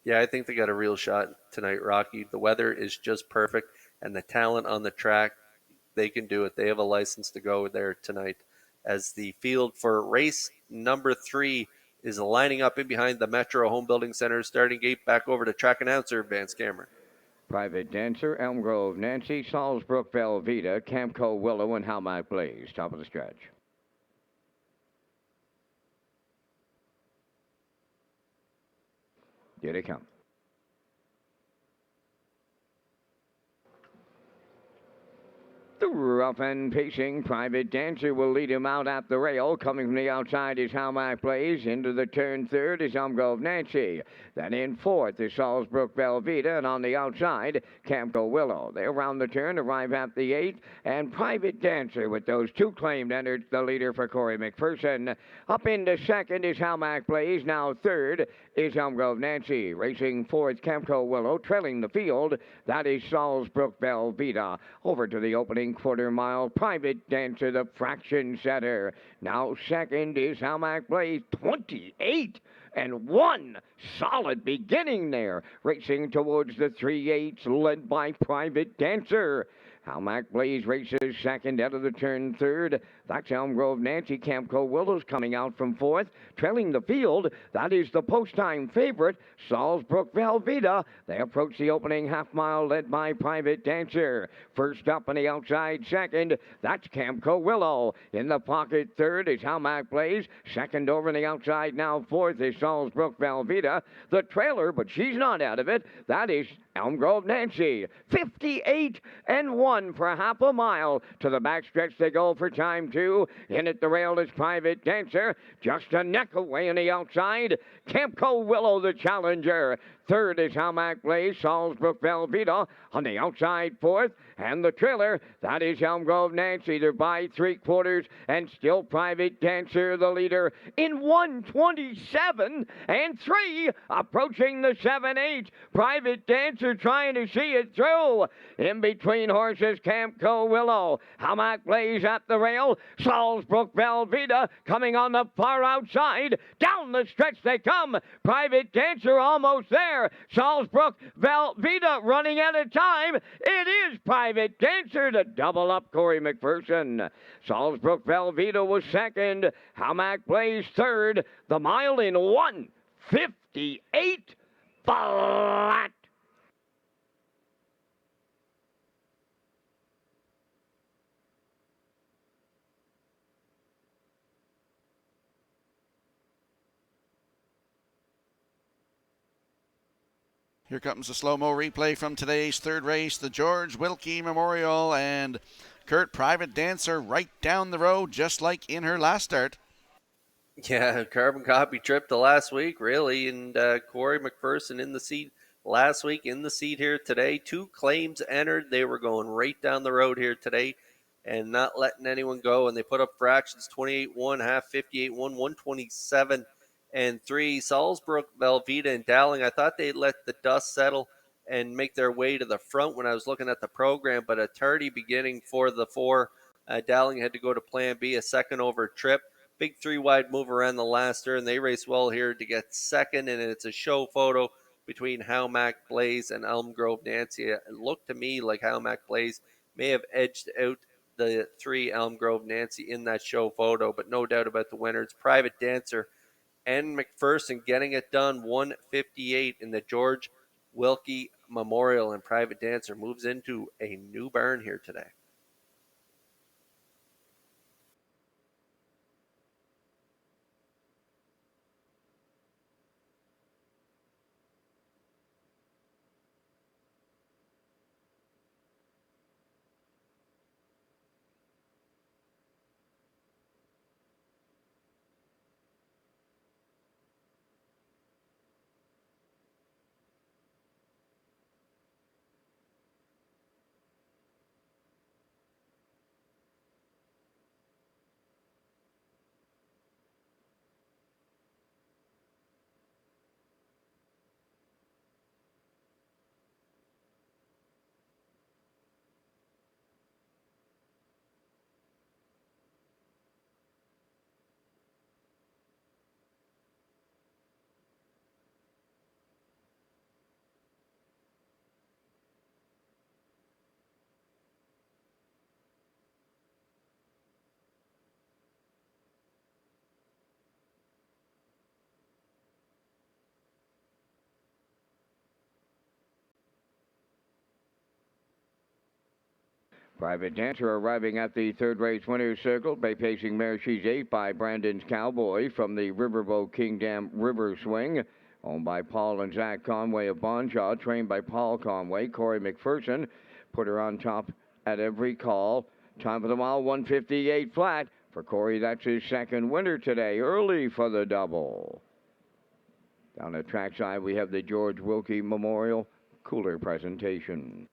Yeah, I think they got a real shot tonight, Rocky. The weather is just perfect, and the talent on the track, they can do it. They have a license to go there tonight. As the field for race number 3 is lining up in behind the Metro Home Building Center starting gate. Back over to track announcer Vance Cameron. Private Dancer, Elm Grove, Nancy, Salisbrook, Velveeta, Camco, Willow, and Howmack Blaze. Top of the stretch. Here they come. The rough and pacing Private Dancer will lead him out at the rail. Coming from the outside is Howmack Blaze. Into the turn third is Elm Grove Nancy. Then in fourth is Salisbrook Velveeta. And on the outside, Camco Willow. They round the turn, arrive at the 8th. And Private Dancer with those two claimed enters the leader for Corey McPherson. Up into second is Howmack Blaze. Now third is Elm Grove Nancy. Racing fourth, Camco Willow. Trailing the field, that is Salisbrook Velveeta. Over to the opening quarter mile, Private Dancer, the fraction setter. Now second is Howmack Blaze, 28 and 1. Solid beginning there. Racing towards the 3/8, led by Private Dancer. Howmack Blaze races second, out of the turn third. That's Elm Grove Nancy. Camco Willows coming out from fourth. Trailing the field, that is the post-time favorite, Salisbrook Velveeta. They approach the opening half mile, led by Private Dancer. First up on the outside second, that's Camco Willow. In the pocket third is Howmack Blaze. Second over on the outside now fourth is Salisbrook Velveeta. The trailer, but she's not out of it, that is Elm Grove Nancy. 58 and 1 for half a mile. To the backstretch they go for time 2. In at the rail is Private Dancer. Just a neck away on the outside. Camco Willow, the challenger. Third is Howmack Blaze. Salisbrook Velveeta on the outside fourth. And the trailer, that is Elm Grove Nancy. They're by 3/4 and still Private Dancer the leader in 1:27 and 3. Approaching the 7/8. Private Dancer trying to see it through. In between horses, Camco Willow. Howmack Blaze at the rail. Salisbrook Velveeta coming on the far outside. Down the stretch they come. Private Dancer almost there. Salisbrook Velveeta running out of time. It is Private Dancer to double up Corey McPherson. Salisbrook Velveeta was second. Howmack Blaze third. The mile in 1:58 flat. Here comes a slow-mo replay from today's third race, the George Wilkie Memorial, and Kurt, Private Dancer right down the road, just like in her last start. Yeah, carbon copy trip to last week, really, and Corey McPherson in the seat last week, in the seat here today. 2 claims entered. They were going right down the road here today and not letting anyone go, and they put up fractions 28-1, half 58-1, 127 and 3. Salisbrook, Velveeta, and Dowling, I thought they'd let the dust settle and make their way to the front when I was looking at the program, but a tardy beginning for the 4. Dowling had to go to plan B, a second over trip. Big 3-wide move around the last turn. They race well here to get second, and it's a show photo between Howmack Blaze and Elm Grove Nancy. It looked to me like Howmack Blaze may have edged out the 3 Elm Grove Nancy in that show photo, but no doubt about the winner. It's Private Dancer and McPherson getting it done, 1:58 in the George Wilkie Memorial, and Private Dancer moves into a new barn here today. Private Dancer arriving at the third race winner's circle by pacing mare She's 8 by Brandon's Cowboy from the Riverboat Kingdom River Swing. Owned by Paul and Zach Conway of Bonshaw, trained by Paul Conway. Corey McPherson put her on top at every call. Time for the mile, 1:58 flat. For Corey, that's his second winner today, early for the double. Down at trackside, we have the George Wilkie Memorial Cooler presentation.